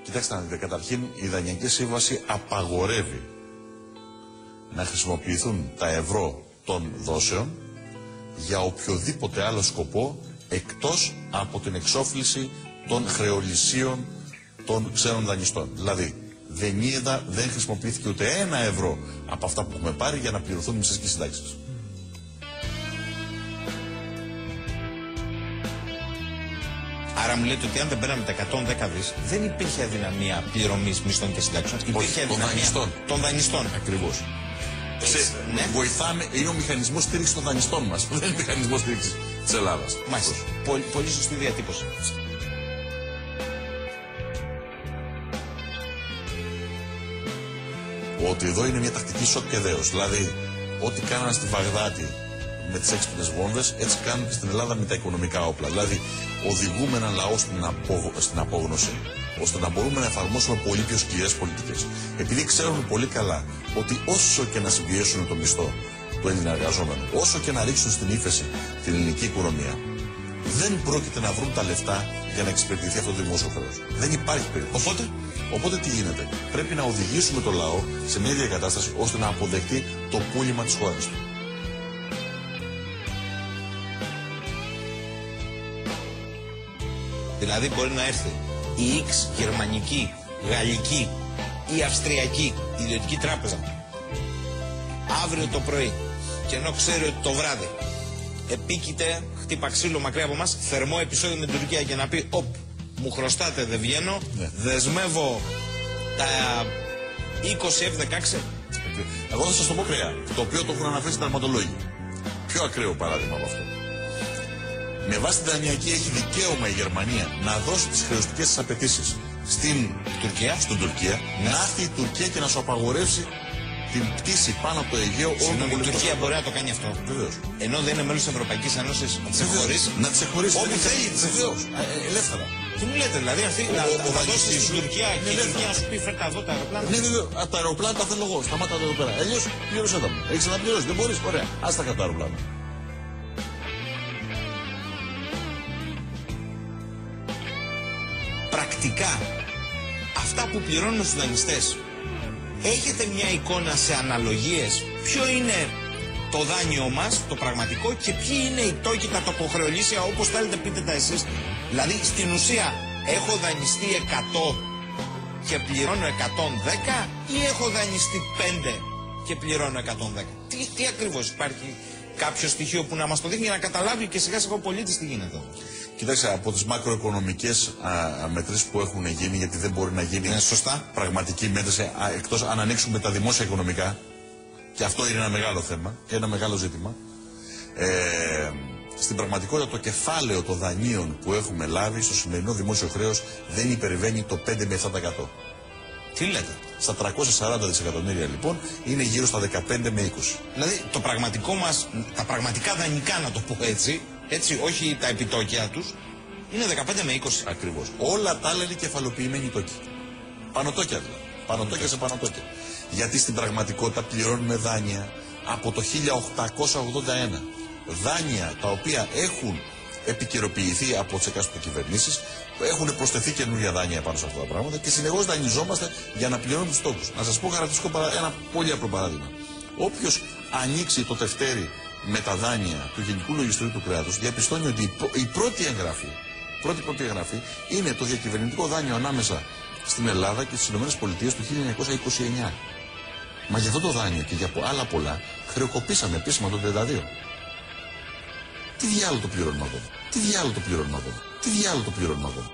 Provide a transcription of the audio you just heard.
Κοιτάξτε να δείτε, καταρχήν η Δανειακή Σύμβαση απαγορεύει να χρησιμοποιηθούν τα ευρώ των δόσεων για οποιοδήποτε άλλο σκοπό εκτός από την εξόφληση των χρεολυσίων των ξένων δανειστών. Δηλαδή, δεν χρησιμοποιήθηκε ούτε ένα ευρώ από αυτά που έχουμε πάρει για να πληρωθούν μισές και συντάξεις. Άρα μου λέτε ότι αν δεν πέραμε τα 110 δις, δεν υπήρχε αδυναμία πληρωμής μισθών και συντάξεων. Υπήρχε αδυναμία των δανειστών. Ακριβώς. Ναι. Βοηθάμε, είναι ο μηχανισμός στήριξης των δανειστών μας. Δεν είναι ο μηχανισμός στήριξης της Ελλάδας. Μάλιστα. Πολύ σωστή διατύπωση. Ότι εδώ είναι μια τακτική σοκ και δέος. Δηλαδή, ό,τι κάνανε στη Βαγδάτη με τις έξυπνες βόμβες, έτσι κάνουν και στην Ελλάδα με τα οικονομικά όπλα. Δηλαδή, οδηγούμε έναν λαό στην απόγνωση, ώστε να μπορούμε να εφαρμόσουμε πολύ πιο σκληρές πολιτικές. Επειδή ξέρουν πολύ καλά ότι όσο και να συμπιέσουν το μισθό του Έλληνα εργαζόμενου, όσο και να ρίξουν στην ύφεση την ελληνική οικονομία, δεν πρόκειται να βρουν τα λεφτά για να εξυπηρετηθεί αυτό το δημόσιο χρέος. Δεν υπάρχει περίπτωση. Οπότε τι γίνεται? Πρέπει να οδηγήσουμε το λαό σε μια διακατάσταση ώστε να αποδεχτεί το πούλημα της χώρας του. Δηλαδή μπορεί να έρθει η X γερμανική, γαλλική ή αυστριακή ιδιωτική τράπεζα αύριο το πρωί και ενώ ξέρει ότι το βράδυ επίκειται, χτύπα ξύλο μακριά από μας, θερμό επεισόδιο με την Τουρκία και να πει «Οπ, μου χρωστάτε, δεν βγαίνω, δεσμεύω τα 20 F-16». Εγώ θα σας το πω κρέα, το οποίο το έχουν αναφέρει στην αρματολόγοι. Πιο ακραίο παράδειγμα από αυτό. Με βάση την Δανειακή έχει δικαίωμα η Γερμανία να δώσει τις χρεωστικές της απαιτήσεις στην Τουρκία, να έρθει η Τουρκία και να σου απαγορεύσει την πτήση πάνω από το Αιγαίο όλων των πολιτών. Η Τουρκία μπορεί να το κάνει αυτό. Βεβαίως. Ενώ δεν είναι μέλος της Ευρωπαϊκής Ένωσης, να τις εχωρίσει. Να τις εχωρίσει. Όπου θέλει. Βεβαίως. Ελεύθερα. Τι μου λέτε, δηλαδή αυτή να δώσει στην Τουρκία και η Τουρκία να σου πει φέρτε εδώ τα αεροπλάνα. Ναι, βέβαια. Τα αεροπλάνα τα θέλω εγώ. Σταμάτα εδώ πέρα. Αλλιώς πλήρωσέ τα μου. Έχεις να πληρώσεις. Δεν μπορείς. Ωραία. Άστα κατά τα αεροπλάνα. Πρακτικά, αυτά που πληρώνουν στους δανειστές, έχετε μια εικόνα σε αναλογίες ποιο είναι το δάνειο μας, το πραγματικό, και ποιοι είναι οι τόκοι, τα τοκοχρεωλήσια, όπως θέλετε πείτε τα εσείς. Δηλαδή στην ουσία έχω δανειστεί 100 και πληρώνω 110 ή έχω δανειστεί 5 και πληρώνω 110. Τι ακριβώς υπάρχει? Κάποιο στοιχείο που να μας το δείχνει για να καταλάβει και σιγά σιγά ο πολίτης τι γίνεται. Κοιτάξτε, από τις μακροοικονομικές μετρήσεις που έχουν γίνει, γιατί δεν μπορεί να γίνει πραγματική μέτρηση εκτός αν ανοίξουμε τα δημόσια οικονομικά, και αυτό είναι ένα μεγάλο θέμα και ένα μεγάλο ζήτημα. Στην πραγματικότητα το κεφάλαιο των δανείων που έχουμε λάβει στο σημερινό δημόσιο χρέος δεν υπερβαίνει το 5 με 7%. Τι λέτε? Στα 340 δισεκατομμύρια λοιπόν είναι γύρω στα 15 με 20. Δηλαδή το πραγματικό μας, τα πραγματικά δανεικά, να το πω έτσι, όχι τα επιτόκια τους, είναι 15 με 20. Ακριβώς. Όλα τα άλλα είναι κεφαλοποιημένοι τόκοι. Πανωτόκια δηλαδή. Πανωτόκια σε πανωτόκια. Γιατί στην πραγματικότητα πληρώνουμε δάνεια από το 1881. Δάνεια τα οποία έχουν επικαιροποιηθεί από τις εκάστοτε κυβερνήσεις, έχουν προσθεθεί καινούργια δάνεια πάνω σε αυτά τα πράγματα και συνεχώς δανειζόμαστε για να πληρώνουμε τους στόχους. Να σας πω χαρακτηριστικό ένα πολύ απλό παράδειγμα. Όποιος ανοίξει το τευτέρι με τα δάνεια του Γενικού Λογιστηρίου του Κράτους, διαπιστώνει ότι η πρώτη εγγραφή είναι το διακυβερνητικό δάνειο ανάμεσα στην Ελλάδα και στις ΗΠΑ του 1929. Μα για αυτό το δάνειο και για άλλα πολλά χρεοκοπήσαμε επίσημα το 1932. Τι διάλογο το πληρώνουμε ακόμα. Τι διάλογο το πληρώνουμε ακόμα.